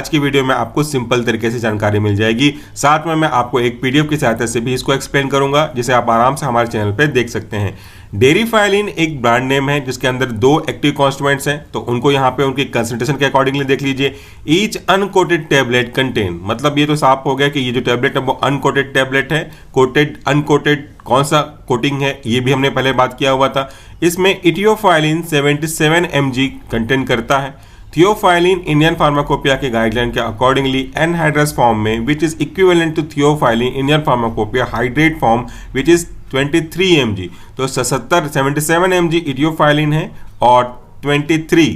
आज की वीडियो में आपको सिंपल तरीके से जानकारी मिल जाएगी। साथ में मैं आपको एक पीडीएफ की सहायता से भी इसको एक्सप्लेन करूंगा, जिसे आप आराम से हमारे चैनल पे देख सकते हैं। डेरिफाइलिन एक ब्रांड नेम है जिसके अंदर 2 एक्टिव कॉन्स्टिट्यूएंट्स हैं, तो उनको यहाँ पे उनकी कंसंट्रेशन के अकॉर्डिंगली देख लीजिए। ईच अनकोटेड टैबलेट कंटेन, मतलब ये तो साफ हो गया कि ये जो टैबलेट है वो अनकोटेड टैबलेट है। कोटेड अनकोटेड कौन सा कोटिंग है ये भी हमने पहले बात किया हुआ था। इसमें इटियोफाइलिन 77 mg कंटेन करता है। थियोफाइलिन इंडियन फार्माकोपिया के गाइडलाइन के अकॉर्डिंगली एनहाइड्रस फॉर्म में which is equivalent to theophylline Indian pharmacopoeia hydrate form which is 23 mg। तो 77 mg इटियोफाइलिन है और 23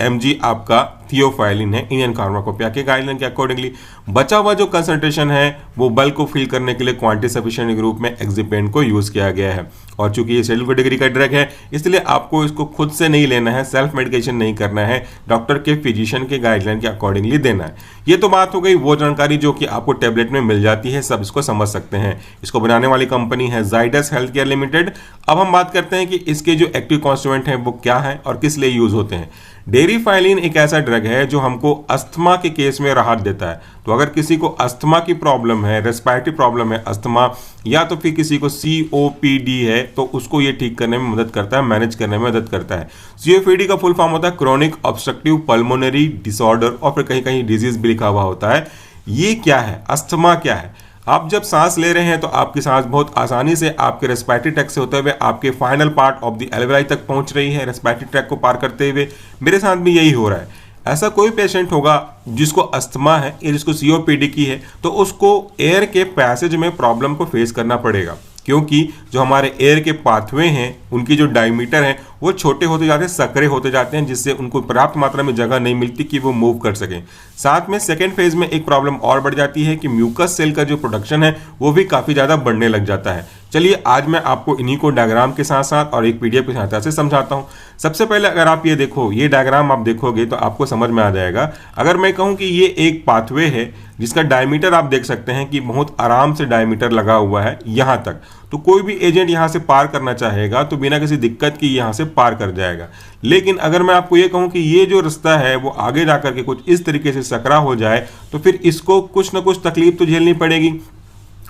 mg आपका थियोफाइलिन है इंडियन फार्माकोपिया के गाइडलाइन के अकॉर्डिंगली। बचा हुआ जो कंसंट्रेशन है वो बल को फिल करने के लिए क्वांटिटी सफिशिएंट ग्रुप में एक्जिपेंट को यूज किया गया है। और चूंकि ये शेड्यूल कैटेगरी का ड्रग है इसलिए आपको इसको खुद से नहीं लेना है, सेल्फ मेडिकेशन नहीं करना है, डॉक्टर के फिजिशियन के गाइडलाइन के अकॉर्डिंगली देना है। ये तो बात हो गई वो जानकारी जो कि आपको टैबलेट में मिल जाती है, सब इसको समझ सकते हैं। इसको बनाने वाली कंपनी है जाइडस हेल्थ केयर लिमिटेड। अब हम बात करते हैं कि इसके जो एक्टिव कॉन्स्टिट्यूएंट हैं वो क्या है और किस लिए यूज होते हैं। डेरिफाइलिन एक ऐसा ड्रग है जो हमको अस्थमा के केस में राहत देता है। तो अगर किसी को अस्थमा की प्रॉब्लम है, रेस्पिरेटरी प्रॉब्लम है अस्थमा, या तो फिर किसी को COPD है, तो उसको ये ठीक करने में मदद करता है, मैनेज करने में मदद करता है। COPD का फुल फॉर्म होता है क्रोनिक ऑब्स्ट्रक्टिव पल्मोनरी डिसऑर्डर, और फिर कहीं कहीं डिजीज भी लिखा हुआ होता है। ये क्या है, अस्थमा क्या है? आप जब सांस ले रहे हैं तो आपकी सांस बहुत आसानी से आपके रेस्पिरेटरी ट्रैक से होते हुए आपके final part of the alveoli तक पहुंच रही है, रेस्पिरेटरी ट्रैक को पार करते हुए। मेरे साथ भी यही हो रहा है। ऐसा कोई पेशेंट होगा जिसको अस्थमा है या जिसको COPD की है, तो उसको एयर के पैसेज में प्रॉब्लम को फेस करना पड़ेगा, क्योंकि जो हमारे एयर के पाथवे हैं उनकी जो डायमीटर है वो छोटे होते जाते हैं, सकरे होते जाते हैं, जिससे उनको पर्याप्त मात्रा में जगह नहीं मिलती कि वो मूव कर सकें। साथ में सेकेंड फेज में एक प्रॉब्लम और बढ़ जाती है कि म्यूकस सेल का जो प्रोडक्शन है वो भी काफ़ी ज़्यादा बढ़ने लग जाता है। चलिए आज मैं आपको इन्हीं को डायग्राम के साथ साथ और एक पीडीएफ की सहायता से समझाता हूँ। सबसे पहले अगर आप ये देखो, ये डायग्राम आप देखोगे तो आपको समझ में आ जाएगा। अगर मैं कहूँ कि ये एक पाथवे है जिसका डायमीटर आप देख सकते हैं कि बहुत आराम से डायमीटर लगा हुआ है यहाँ तक, तो कोई भी एजेंट यहाँ से पार करना चाहेगा तो बिना किसी दिक्कत की यहाँ से पार कर जाएगा। लेकिन अगर मैं आपको ये कहूँ कि ये जो रास्ता है वो आगे जाकर के कुछ इस तरीके से सकरा हो जाए तो फिर इसको कुछ ना कुछ तकलीफ तो झेलनी पड़ेगी,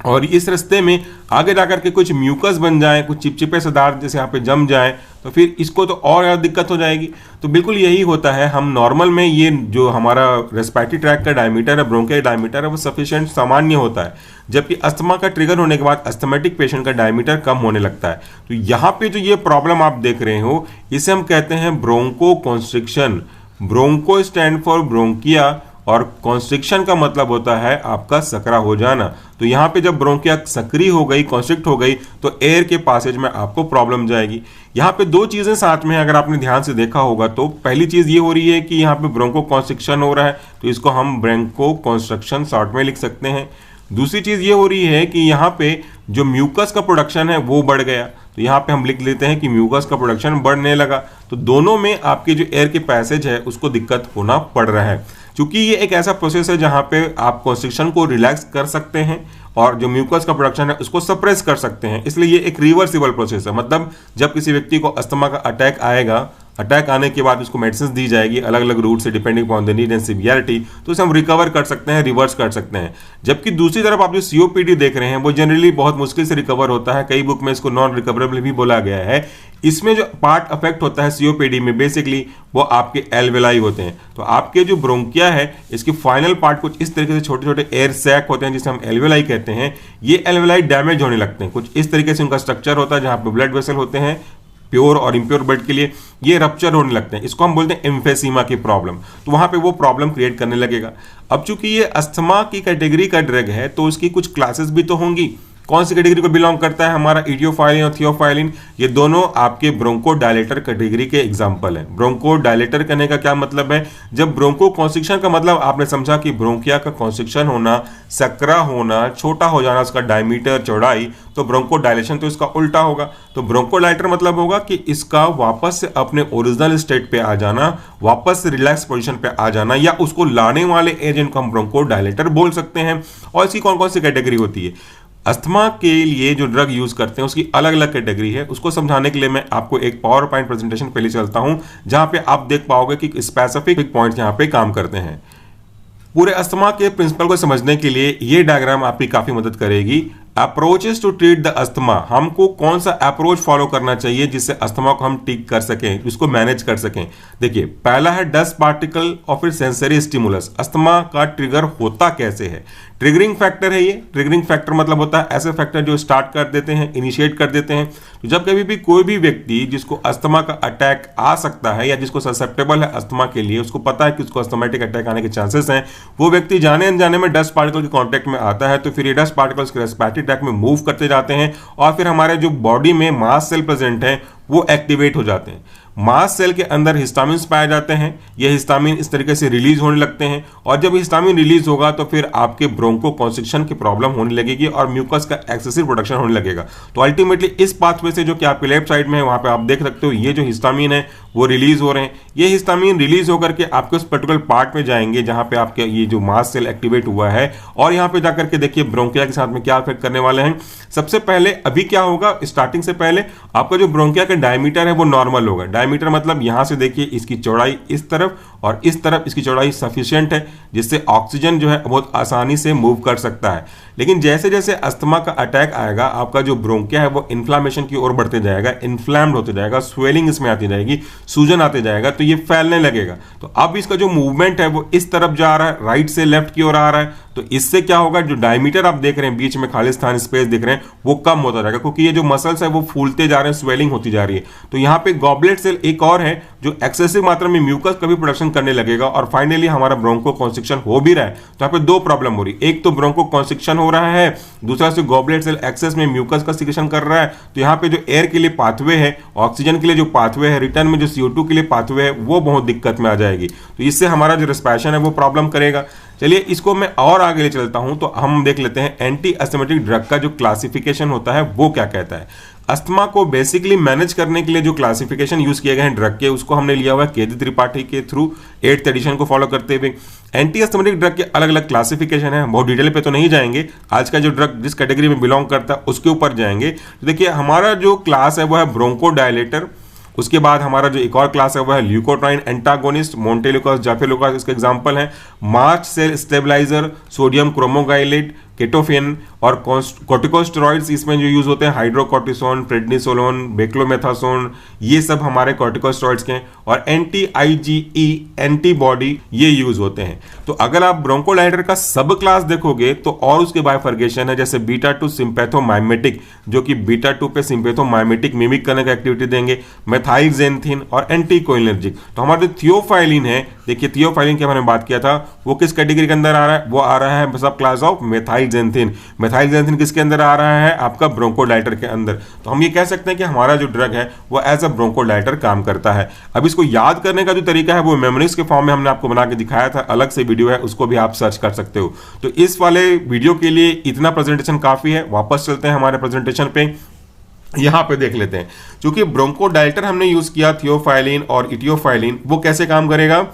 और इस रास्ते में आगे जाकर के कुछ म्यूकस बन जाए, कुछ चिपचिपे पदार्थ जैसे यहाँ पे जम जाए, तो फिर इसको तो और ज़्यादा दिक्कत हो जाएगी। तो बिल्कुल यही होता है। हम नॉर्मल में ये जो हमारा रेस्पिरेटरी ट्रैक का डायमीटर है, ब्रोंकियल डायमीटर है, वो सफिशिएंट सामान्य होता है, जबकि अस्थमा का ट्रिगर होने के बाद अस्थमेटिक पेशेंट का डायमीटर कम होने लगता है। तो यहाँ पे जो ये प्रॉब्लम आप देख रहे हो इसे हम कहते हैं broncho constriction. Broncho stand for bronchia और कॉन्स्ट्रिक्शन का मतलब होता है आपका सकरा हो जाना। तो यहाँ पे जब ब्रोंकिया सक्रिय हो गई, कॉन्स्ट्रिक्ट हो गई, तो एयर के पासेज में आपको प्रॉब्लम जाएगी। यहाँ पे 2 चीज़ें साथ में अगर आपने ध्यान से देखा होगा तो पहली चीज़ ये हो रही है कि यहाँ पे ब्रोंको कॉन्स्ट्रिक्शन हो रहा है, तो इसको हम ब्रोंको कॉन्स्ट्रक्शन शॉर्ट में लिख सकते हैं। दूसरी चीज़ ये हो रही है कि यहाँ पे जो म्यूकस का प्रोडक्शन है वो बढ़ गया, तो यहाँ पे हम लिख लेते हैं कि म्यूकस का प्रोडक्शन बढ़ने लगा। तो दोनों में आपके जो एयर के पैसेज है उसको दिक्कत होना पड़ रहा है। क्योंकि ये एक ऐसा प्रोसेस है जहाँ पे आप कॉन्स्ट्रिक्शन को रिलैक्स कर सकते हैं और जो म्यूकस का प्रोडक्शन है उसको सप्रेस कर सकते हैं, इसलिए ये एक रिवर्सिबल प्रोसेस है। मतलब जब किसी व्यक्ति को अस्थमा का अटैक आएगा, अटैक आने के बाद उसको मेडिसिन दी जाएगी अलग अलग रूट से depending upon the need and severity, तो उसे हम रिकवर कर सकते हैं, रिवर्स कर सकते हैं। जबकि दूसरी तरफ आप जो COPD देख रहे हैं वो जनरली बहुत मुश्किल से रिकवर होता है, कई बुक में इसको नॉन रिकवरेबल भी बोला गया है। इसमें जो पार्ट अफेक्ट होता है COPD में बेसिकली वो आपके एल्वेलाई होते हैं। तो आपके जो ब्रोंकिया है इसके फाइनल पार्ट कुछ इस तरीके से छोटे छोटे एयर सैक होते हैं जिसे हम एल्वेलाई कहते हैं। ये एल्वेलाई डैमेज होने लगते हैं, कुछ इस तरीके से उनका स्ट्रक्चर होता है जहाँ पे ब्लड वेसल होते हैं प्योर और इम्प्योर ब्लड के लिए, ये रप्चर होने लगते हैं। इसको हम बोलते हैं एम्फेसीमा की प्रॉब्लम, तो वहां पे वो प्रॉब्लम क्रिएट करने लगेगा। अब चूंकि ये अस्थमा की कैटेगरी का ड्रग है तो उसकी कुछ क्लासेस भी तो होंगी। कौन सी कैटेगरी को बिलोंग करता है? हमारा इटियोफाइलिन और थियोफाइलिन, ये दोनों आपके ब्रोंको डायलेटर कैटेगरी के एग्जाम्पल हैं। ब्रोंको डायलेटर करने का क्या मतलब है? जब ब्रोंको कॉन्स्ट्रिक्शन का मतलब आपने समझा कि ब्रोंकिया का कॉन्स्ट्रिक्शन होना, सकरा होना, छोटा हो जाना उसका डायमीटर चौड़ाई, तो ब्रोंको डायलेशन तो इसका उल्टा होगा। तो ब्रोंको डायलेटर मतलब होगा कि इसका वापस से अपने ओरिजिनल स्टेट पे आ जाना, वापस से रिलैक्स पोजीशन पे आ जाना, या उसको लाने वाले एजेंट को हम ब्रोंको डायलेटर बोल सकते हैं। और इसकी कौन कौन सी कैटेगरी होती है? अस्थमा के लिए जो ड्रग यूज करते हैं उसकी अलग अलग कैटेगरी है। उसको समझाने के लिए मैं आपको एक पावर पॉइंट प्रेजेंटेशन पे ले चलता हूं जहां पे आप देख पाओगे कि स्पेसिफिक पॉइंट्स यहां पे काम करते हैं। पूरे अस्थमा के प्रिंसिपल को समझने के लिए ये डायग्राम आपकी काफी मदद करेगी। Approaches to treat the asthma, हमको कौन सा अप्रोच फॉलो करना चाहिए जिससे अस्थमा को हम ठीक कर सकें, उसको मैनेज कर सकें। देखिए, पहला है डस्ट पार्टिकल और फिर सेंसरी स्टिमुलस। अस्थमा का ट्रिगर होता कैसे है? ट्रिगरिंग फैक्टर है ये। ट्रिगरिंग फैक्टर मतलब होता है ऐसे फैक्टर जो स्टार्ट कर देते हैं, इनिशिएट कर देते हैं। तो जब कभी भी कोई भी व्यक्ति जिसको अस्थमा का अटैक आ सकता है या जिसको ससेप्टेबल है अस्थमा के लिए, उसको पता है कि उसको अस्थमेटिक अटैक आने के चांसेस हैं, वो व्यक्ति जाने अनजाने में डस्ट पार्टिकल के कांटेक्ट में आता है, तो फिर ये डस्ट पार्टिकल्स रेस्पिरेटरी ट्रैक्ट में मूव करते जाते हैं और फिर हमारे जो बॉडी में मास सेल प्रेजेंट हैं वो एक्टिवेट हो जाते हैं। मास सेल के अंदर हिस्टामिन पाए जाते हैं। ये हिस्टामिन इस तरीके से रिलीज होने लगते हैं और जब हिस्टामिन रिलीज होगा तो फिर आपके ब्रोंको कॉन्स्ट्रिक्शन की प्रॉब्लम होने लगेगी और म्यूकस का एक्सेसिव प्रोडक्शन होने लगेगा। तो अल्टीमेटली इस पाथवे से जो कि आपके लेफ्ट साइड में है वहां पे आप देख सकते हो ये जो हिस्टामिन है वो रिलीज हो रहे हैं। ये हिस्टामिन रिलीज होकर के आपके उस पर्टिकुलर पार्ट में जाएंगे जहां पे आपके ये जो मास सेल एक्टिवेट हुआ है और यहां पे जाकर के देखिए ब्रोंकिया के साथ में क्या इफेक्ट करने वाले हैं। सबसे पहले अभी क्या होगा, स्टार्टिंग से पहले आपका जो ब्रोंकिया का डायमीटर है वो नॉर्मल होगा। डायमीटर मतलब यहां से देखिए इसकी चौड़ाई इस तरफ और इस तरफ इसकी चौड़ाई सफिशिएंट है जिससे ऑक्सीजन जो है बहुत आसानी से मूव कर सकता है। लेकिन जैसे जैसे अस्थमा का अटैक आएगा आपका जो ब्रोंकिया है वो इन्फ्लामेशन की ओर बढ़ते जाएगा, इन्फ्लैम्ड होते जाएगा, स्वेलिंग इसमें आती जाएगी, सूजन आते जाएगा, तो ये फैलने लगेगा। तो अब इसका जो मूवमेंट है वो इस तरफ जा रहा है, राइट से लेफ्ट की ओर आ रहा है। तो इससे क्या होगा, जो डायमीटर आप देख रहे हैं बीच में खाली स्थान स्पेस दिख रहे हैं वो कम होता जाएगा क्योंकि ये जो मसल्स है वो फूलते जा रहे हैं, स्वेलिंग होती जा रही है। तो यहाँ पे गॉबलेट सेल एक और है जो एक्सेसिव मात्रा में म्यूकस का भी प्रोडक्शन करने लगेगा और फाइनली हमारा ब्रोंको कॉन्स्ट्रिक्शन हो भी रहा है। तो यहाँ पे दो प्रॉब्लम हो रही है, एक तो ब्रोंको कॉन्स्ट्रिक्शन हो रहा है, दूसरा से गॉबलेट सेल एक्सेस में म्यूकस का सिक्रेशन कर रहा है। तो यहाँ पे जो एयर के लिए पाथवे है, ऑक्सीजन के लिए जो पाथवे है, रिटर्न में जो CO2 के लिए पाथवे है वो बहुत दिक्कत में आ जाएगी। तो इससे हमारा जो रेस्पिरेशन है वो प्रॉब्लम करेगा। चलिए इसको मैं और आगे ले चलता हूं तो हम देख लेते हैं एंटी अस्थमेटिक ड्रग का जो क्लासिफिकेशन होता है वो क्या कहता है। अस्थमा को बेसिकली मैनेज करने के लिए जो क्लासिफिकेशन यूज किए गए हैं ड्रग के उसको हमने लिया हुआ है केदी त्रिपाठी के थ्रू 8th एडिशन को फॉलो करते हुए। एंटी अस्थमेटिक ड्रग के अलग अलग क्लासिफिकेशन है, बहुत डिटेल पे तो नहीं जाएंगे, आज का जो ड्रग जिस कैटेगरी में बिलोंग करता है उसके ऊपर जाएंगे। तो देखिए हमारा जो क्लास है वो है ब्रोंकोडायलेटर, उसके बाद हमारा जो एक और क्लास है वो है ल्यूकोट्राइन एंटागोनिस्ट, मोन्टेलुकास, जाफेलुकास इसके एग्जांपल हैं, मार्च सेल स्टेबलाइजर, सोडियम क्रोमोगाइलेट, केटोफिन और कॉर्टिकोस्टेरॉइड्स इसमें जो यूज होते हैं हाइड्रोकॉर्टिसोन, प्रेडनिसोलोन, बेक्लोमेथासोन, ये सब हमारे कॉर्टिकोस्टेरॉइड्स के हैं और एंटी IgE एंटीबॉडी ये यूज होते हैं। तो अगर आप ब्रोंकोडायलेटर का सब क्लास देखोगे तो और उसके बाइफर्केशन है, जैसे बीटा 2 सिंपैथोमाइमेटिक जो कि बीटा 2 पे सिंपैथोमाइमेटिक मिमिक करने का एक्टिविटी देंगे, मेथाइलजेंथिन और एंटीकोलिनर्जिक। तो हमारा जो थियोफाइलिन है, देखिए थियोफाइलिन की हमने बात किया था वो किस कैटेगरी के अंदर आ रहा है, वो आ रहा है सब क्लास ऑफ मेथाइलजेंथिन। मेथाइलजेंथिन किसके अंदर आ रहा है, आपका ब्रोंकोडायलेटर के अंदर। तो हम ये कह सकते हैं कि हमारा जो ड्रग है वो एज अ ब्रोंकोडायलेटर काम करता है। अब इसको याद करने का जो तरीका है वो मेमोरीज के फॉर्म में हमने आपको बना के दिखाया था, अलग से वीडियो है उसको भी आप सर्च कर सकते हो। तो इस वाले वीडियो के लिए इतना प्रेजेंटेशन काफी है। वापस चलते हैं हमारे प्रेजेंटेशन पे, यहां पे देख लेते हैं। क्योंकि ब्रोंकोडायलेटर हमने यूज किया थियोफाइलिन और इटियोफाइलिन, वो कैसे काम करेगा,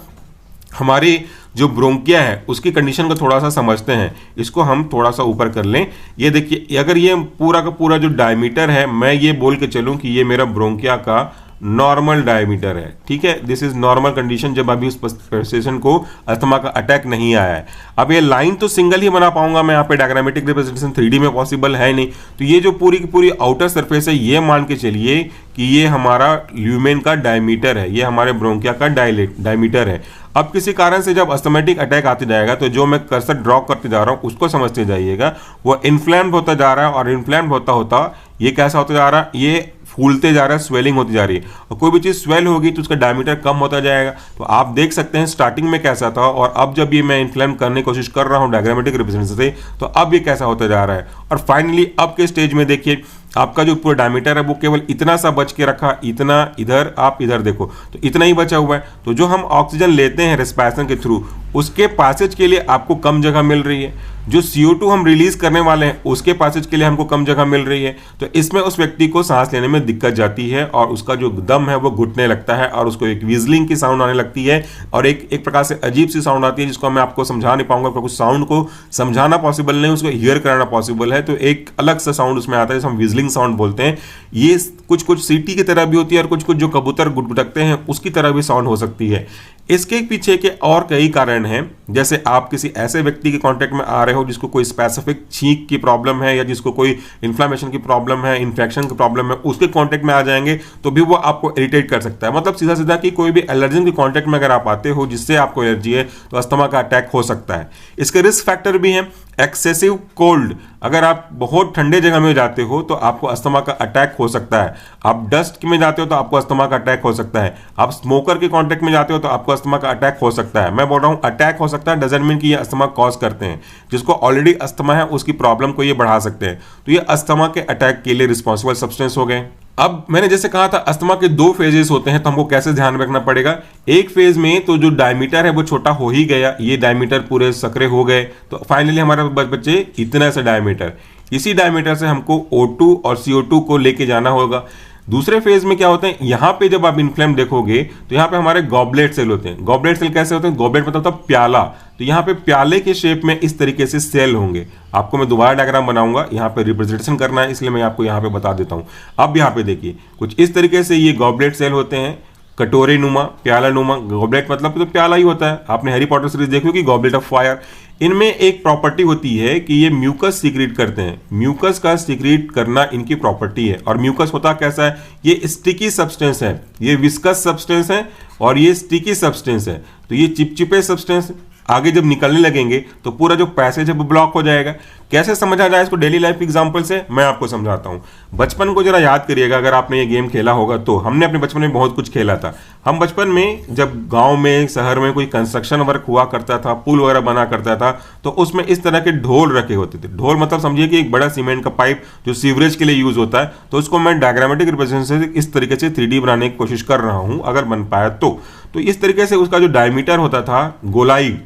हमारी जो ब्रोंकिया है उसकी कंडीशन को थोड़ा सा समझते हैं। इसको हम थोड़ा सा ऊपर कर लें। ये देखिए अगर ये पूरा का पूरा जो डायमीटर है, मैं ये बोल के चलूं कि ये मेरा ब्रोंकिया का नॉर्मल डायमीटर है, ठीक है, दिस इज नॉर्मल कंडीशन जब अभी उस पेशेंट को अस्थमा का अटैक नहीं आया है। अब ये लाइन तो सिंगल ही बना पाऊंगा मैं, यहाँ पे डायग्रामेटिक रिप्रेजेंटेशन 3D में पॉसिबल है नहीं। तो ये जो पूरी की पूरी आउटर सरफेस है ये मान के चलिए कि ये हमारा ल्यूमेन का डायमीटर है, ये हमारे ब्रोंकिया का डायमीटर है। अब किसी कारण से जब अस्थमेटिक अटैक आते जाएगा तो जो मैं कर्सर ड्रॉ करते जा रहा हूं उसको समझते जाइएगा, वो इन्फ्लेम्ड होता जा रहा है और इन्फ्लेम्ड होता होता ये कैसा होता जा रहा है, ये फूलते जा रहा है, स्वेलिंग होती जा रही है। और कोई भी चीज स्वेल होगी तो उसका डायमीटर कम होता जाएगा। तो आप देख सकते हैं स्टार्टिंग में कैसा था और अब जब ये मैं इन्फ्लेम करने की कोशिश कर रहा हूं डायग्रामेटिक रिप्रेजेंटेशन से, तो अब ये कैसा होता जा रहा है। और फाइनली अब के स्टेज में देखिए आपका जो पूरा डायमीटर है वो केवल इतना सा बच के रखा, इतना इधर, आप इधर देखो तो इतना ही बचा हुआ है। तो जो हम ऑक्सीजन लेते हैं रेस्पिरेशन के थ्रू उसके पैसेज के लिए आपको कम जगह मिल रही है, जो CO2 हम रिलीज करने वाले हैं उसके पैसेज के लिए हमको कम जगह मिल रही है। तो इसमें उस व्यक्ति को सांस लेने में दिक्कत जाती है और उसका जो दम है वो घुटने लगता है और उसको एक विजलिंग की साउंड आने लगती है और एक प्रकार से अजीब सी साउंड आती है जिसको मैं आपको समझा नहीं पाऊंगा, क्योंकि साउंड को समझाना पॉसिबल नहीं, उसको हियर कराना पॉसिबल है। तो एक अलग सा साउंड उसमें आता है जिसे हम विजलिंग साउंड बोलते हैं। ये कुछ कुछ सीटी की तरह भी होती है और कुछ कुछ जो कबूतर गुटगुटकते हैं उसकी तरह भी साउंड हो सकती है। इसके पीछे के और कई कारण हैं, जैसे आप किसी ऐसे व्यक्ति के कांटेक्ट में आ रहे हो जिसको कोई स्पेसिफिक छींक की प्रॉब्लम है या जिसको कोई इन्फ्लेमेशन की प्रॉब्लम है, इन्फेक्शन की प्रॉब्लम है, उसके कांटेक्ट में आ जाएंगे तो भी वो आपको इरिटेट कर सकता है। मतलब सीधा सीधा कि कोई भी एलर्जन के कांटेक्ट में अगर आप आते हो जिससे आपको एलर्जी है तो अस्थमा का अटैक हो सकता है। इसके रिस्क फैक्टर भी हैं। एक्सेसिव कोल्ड, अगर आप बहुत ठंडे जगह में जाते हो तो आपको अस्थमा का अटैक हो सकता है। आप डस्ट में जाते हो तो आपको अस्थमा का अटैक हो सकता है। आप स्मोकर के कांटेक्ट में जाते हो तो आपको अस्थमा का अटैक हो सकता है। मैं बोल रहा हूं अटैक हो सकता है, डजंट मीन कि ये अस्थमा कॉज करते हैं। जिसको ऑलरेडी अस्थमा है उसकी प्रॉब्लम को ये बढ़ा सकते हैं। तो ये अस्थमा के अटैक के लिए रिस्पॉन्सिबल सब्सटेंस हो गए। अब मैंने जैसे कहा था अस्थमा के 2 फेजेस होते हैं, तो हमको कैसे ध्यान में रखना पड़ेगा। एक फेज में तो जो डायमीटर है वो छोटा हो ही गया, ये डायमीटर पूरे सकरे हो गए, तो फाइनली हमारे बच्चे इतना सा डायमीटर, इसी डायमीटर से हमको O2 और CO2 को लेके जाना होगा। दूसरे फेज में क्या होते हैं, यहां पे जब आप इन्फ्लेम देखोगे तो यहां पे हमारे गॉबलेट सेल होते हैं। गॉबलेट सेल कैसे होते हैं, गॉबलेट मतलब होता है प्याला, तो यहां पे प्याले के शेप में इस तरीके से सेल होंगे। आपको मैं दोबारा डायग्राम बनाऊंगा, यहां पे रिप्रेजेंटेशन करना है इसलिए मैं आपको यहां पे बता देता हूं। अब यहां पे देखिए कुछ इस तरीके से ये गॉबलेट सेल होते हैं, कटोरे नुमा, प्याला नुमा। गॉबलेट मतलब तो प्याला ही होता है, आपने हैरी पॉटर सीरीज देखी होगी गॉबलेट ऑफ फायर। इनमें एक प्रॉपर्टी होती है कि ये म्यूकस सीक्रेट करते हैं। म्यूकस का सीक्रेट करना इनकी प्रॉपर्टी है। और म्यूकस होता कैसा है, ये स्टिकी सब्सटेंस है, ये विस्कस सब्सटेंस है और ये स्टिकी सब्सटेंस है। तो ये चिपचिपे सब्सटेंस आगे जब निकलने लगेंगे तो पूरा जो पैसेज है वो ब्लॉक हो जाएगा। कैसे समझा जाए इसको डेली लाइफ एग्जांपल से, मैं आपको समझाता हूँ। बचपन को जरा याद करिएगा, अगर आपने ये गेम खेला होगा तो। हमने अपने बचपन में बहुत कुछ खेला था। हम बचपन में जब गांव में, शहर में कोई कंस्ट्रक्शन वर्क हुआ करता था, पुल वगैरह बना करता था, तो उसमें इस तरह के ढोल रखे होते थे। ढोल मतलब समझिए कि एक बड़ा सीमेंट का पाइप जो सीवरेज के लिए यूज होता है। तो उसको मैं डायग्रामेटिक रिप्रेजेंटेशन से इस तरीके से 3D बनाने की कोशिश कर रहा हूं, अगर बन पाया तो इस तरीके से उसका जो डायमीटर होता था गोलाई।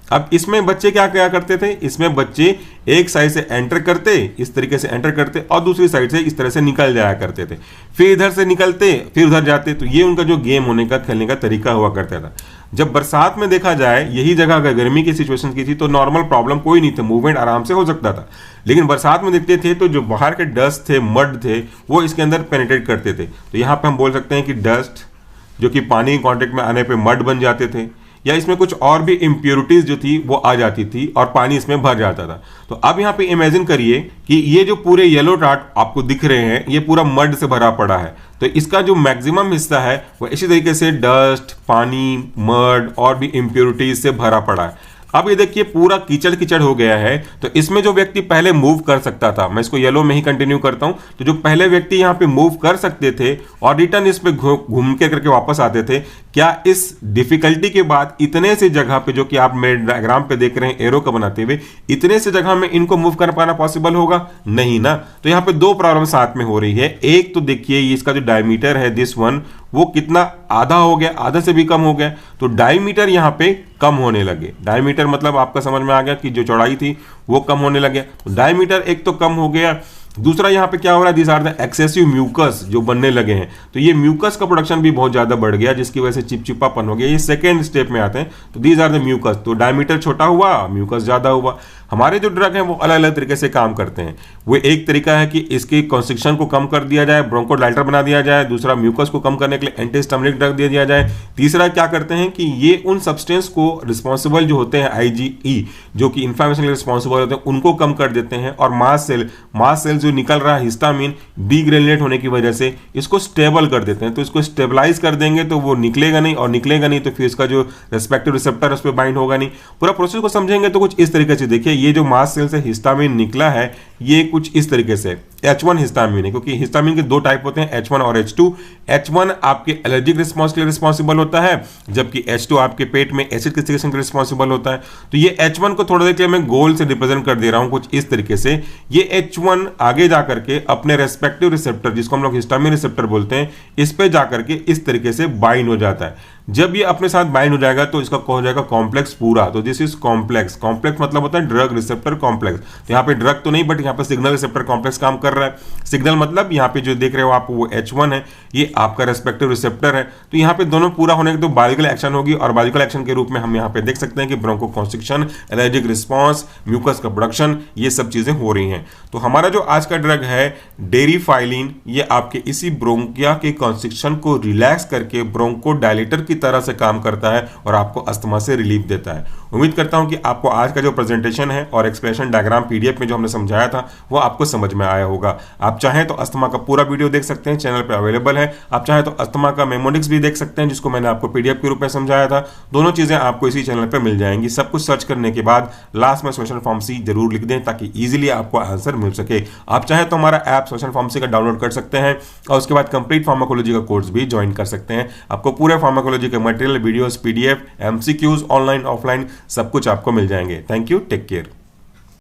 अब इसमें बच्चे क्या क्या करते थे, इसमें बच्चे एक साइड से एंटर करते, इस तरीके से एंटर करते और दूसरी साइड से इस तरह से निकल जाया करते थे। फिर इधर से निकलते, फिर उधर जाते। तो ये उनका जो गेम होने का, खेलने का तरीका हुआ करता था। जब बरसात में देखा जाए, यही जगह अगर गर्मी की सिचुएशन की थी तो नॉर्मल प्रॉब्लम कोई नहीं था, मूवमेंट आराम से हो सकता था। लेकिन बरसात में देखते थे तो जो बाहर के डस्ट थे, मड थे, वो इसके अंदर पेनिट्रेट करते थे। तो यहाँ पे हम बोल सकते हैं कि डस्ट जो कि पानी के कॉन्टेक्ट में आने पे मड बन जाते थे, या इसमें कुछ और भी इम्प्योरिटीज जो थी वो आ जाती थी और पानी इसमें भर जाता था। तो अब यहाँ पे इमेजिन करिए कि ये जो पूरे येलो डॉट आपको दिख रहे हैं ये पूरा मड से भरा पड़ा है। तो इसका जो मैक्सिमम हिस्सा है वो इसी तरीके से डस्ट, पानी, मड और भी इम्प्योरिटीज से भरा पड़ा है। अब ये देखिए पूरा कीचड़ कीचड़ हो गया है। तो इसमें जो व्यक्ति पहले मूव कर सकता था, मैं इसको येलो में ही कंटिन्यू करता हूं, तो जो पहले व्यक्ति यहाँ पे मूव कर सकते थे और रिटर्न इस पे घूम के करके वापस आते थे, क्या इस डिफिकल्टी के बाद इतने से जगह पे, जो कि आप मेरे डायग्राम पे देख रहे हैं एरो का बनाते हुए, इतने से जगह में इनको मूव कर पाना पॉसिबल होगा? नहीं ना। तो यहाँ पे 2 प्रॉब्लम साथ में हो रही है। एक तो देखिए इसका जो डायमीटर है दिस वन, वो कितना आधा हो गया, आधा से भी कम हो गया। तो डायमीटर यहाँ पे कम होने लगे। डायमीटर मतलब आपका समझ में आ गया कि जो चौड़ाई थी वो कम होने लगे। तो डायमीटर एक तो कम हो गया। दूसरा यहाँ पे क्या हो रहा है, this are the excessive mucus जो बनने लगे हैं। तो ये म्यूकस का प्रोडक्शन भी बहुत ज्यादा बढ़ गया, जिसकी वजह से चिपचिपापन हो गया। ये सेकेंड स्टेप में आते हैं। तो दीज आर द म्यूकस। तो डायमीटर छोटा हुआ, म्यूकस ज्यादा हुआ। हमारे जो ड्रग हैं वो अलग अलग तरीके से काम करते हैं। वो एक तरीका है कि इसके कॉन्स्ट्रिक्शन को कम कर दिया जाए, ब्रोंकोडाइलेटर बना दिया जाए। दूसरा म्यूकस को कम करने के लिए एंटीहिस्टामिनिक ड्रग दे दिया जाए। तीसरा क्या करते हैं कि ये उन सब्सटेंस को रिस्पॉन्सिबल जो होते हैं IgE, जो कि इन्फ्लेमेशन के लिए रिस्पॉन्सिबल होते हैं, उनको कम कर देते हैं। और मास सेल जो निकल रहा है हिस्टामिन डीग्रेनुलेट होने की वजह से, इसको स्टेबल कर देते हैं। तो इसको स्टेबलाइज कर देंगे तो वो निकलेगा नहीं, और निकलेगा नहीं तो फिर इसका जो रेस्पेक्टिव रिसेप्टर उस पर बाइंड होगा नहीं। पूरा प्रोसेस को समझेंगे तो कुछ इस तरीके से देखिए, ये जो मास सेल से हिस्टामिन निकला है ये कुछ इस तरीके से H1 हिस्टामिन है, क्योंकि हिस्टामिन के 2 टाइप होते हैं, H1 और H2। H1 आपके एलर्जिक रिस्पॉन्स के लिए रिस्पॉन्सिबल होता है, जबकि H2 आपके पेट में एसिड के सिक्रेशन के लिए रिस्पॉन्सिबल होता है। तो ये H1 को थोड़ा देर के लिए मैं गोल से रिप्रेजेंट कर दे रहा हूं कुछ इस तरीके से। ये H1 आगे जाकर के अपने रेस्पेक्टिव रिसेप्टर, जिसको हम लोग हिस्टामिन रिसेप्टर बोलते हैं, इस पे जाकर के इस तरीके से बाइंड हो जाता है। जब ये अपने साथ बाइंड हो जाएगा तो इसका हो जाएगा कॉम्प्लेक्स पूरा। तो दिस इज कॉम्प्लेक्स। कॉम्प्लेक्स मतलब होता है ड्रग रिसेप्टर कॉम्प्लेक्स। तो यहाँ पे ड्रग तो नहीं, बट यहाँ पे सिग्नल रिसेप्टर कॉम्प्लेक्स काम कर रहा है। सिग्नल मतलब यहाँ पे जो देख रहे हो आप वो H1 है, ये आपका रेस्पेक्टिव रिसेप्टर है। तो यहाँ पे दोनों पूरा होने के तो बायोलॉजिकल एक्शन होगी, और बायोलॉजिकल एक्शन के रूप में हम यहाँ पे देख सकते हैं कि ब्रोंकोकॉन्स्ट्रिक्शन, एलर्जिक रिस्पॉन्स, म्यूकस का प्रोडक्शन, ये सब चीजें हो रही हैं। तो हमारा जो आज का ड्रग है डेरिफाइलिन, ये आपके इसी ब्रोंकिया के कॉन्स्ट्रिक्शन को रिलैक्स करके ब्रोंकोडायलेटर की तरह से काम करता है और आपको अस्थमा से रिलीफ देता है। उम्मीद करता हूं कि आपको आज का जो प्रेजेंटेशन है और एक्सप्लेनेशन डायग्राम पीडीएफ में जो हमने समझाया था वो आपको समझ में आया होगा। आप चाहें तो अस्थमा का पूरा वीडियो देख सकते हैं, चैनल पे अवेलेबल है। आप चाहें तो अस्थमा का मेमोनिक्स भी देख सकते हैं, जिसको मैंने आपको पीडीएफ के रूप में समझाया था। दोनों चीजें आपको इसी चैनल पे मिल जाएंगी। सब कुछ सर्च करने के बाद लास्ट में सोशल फार्मेसी जरूर लिख दें ताकि इजीली आपको आंसर मिल सके। आप चाहें तो हमारा ऐप सोशल फार्मेसी का डाउनलोड कर सकते हैं और उसके बाद कंप्लीट फार्माकोलॉजी का कोर्स भी ज्वाइन कर सकते हैं। आपको पूरे फार्माकोलॉजी के material, videos, PDF, MCQs online offline सब कुछ आपको मिल जाएंगे। Thank you, take care.